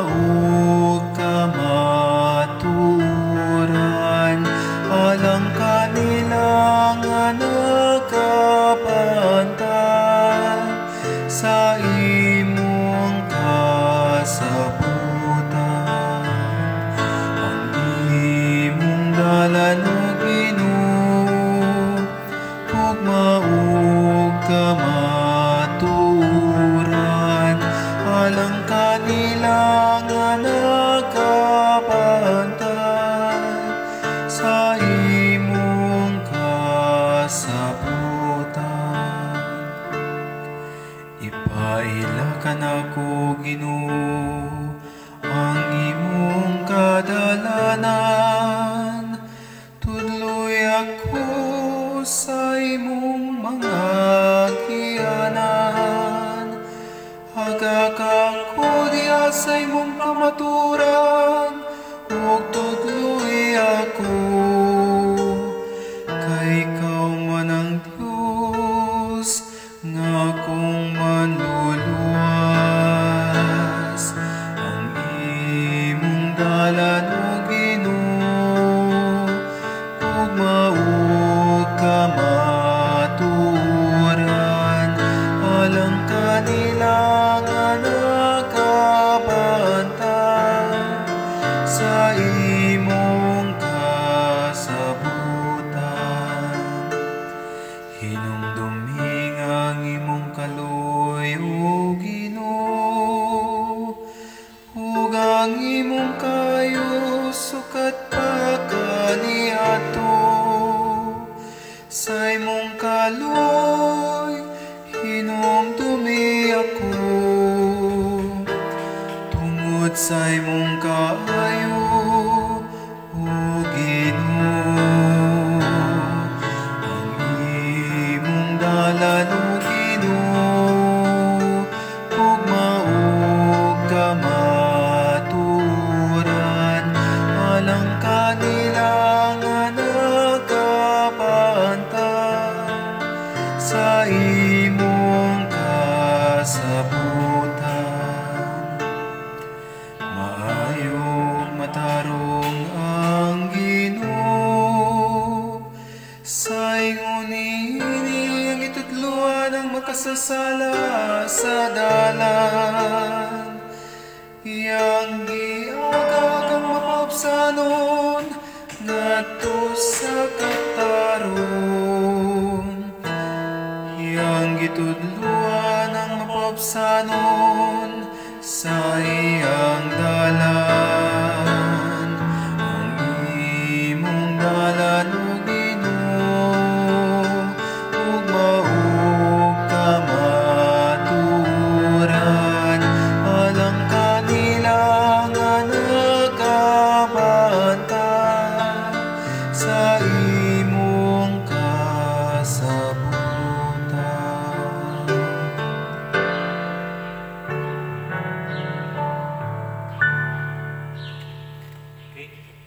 maog kamaturan, alang kanilang nagkapantan sa imong kasabutan. Ang imong dalan o Ginoo, ug maog kamaturan, alang kanilang nagkapantan sa imong kasabutan. Ipaila ka nako, Ginoo, ang imong kadalanan, tudloy ako sa imong mga gianan. Hagakako diha sa imong kamaturan, ug tudloy ako, kay ikaw man ang Dios nga akong manluluwas. Ang imong dalan o Ginoo, ug maog kamaturan, alang kanilang nagkapantan sa imong kasabutan. Hinumduming ang imong kaluoy o Ginoo, ug ang imong kayo sukat pa kaniadto. Sa imong kaluoy hinumdumi ako, tungod sa imong kaayo o Ginoo. Ang imong dalan o Ginoo, ug maog kamaturan, alang kanilang nagkapantan sa imong kasabutan. Maayong matarong ang Ginoo, sa ingon niini ang itudluan ang makasasala sa dalan. Iyang giagag ang mapaubsanon ngadto sa katarong. Iyang gitudluan ang mapaubsanon sa iyang dalan. Ang imong dalan o Ginoo, ug maog kamaturan, alang kanilang nagkapantan sa imong kasabutan. Okay.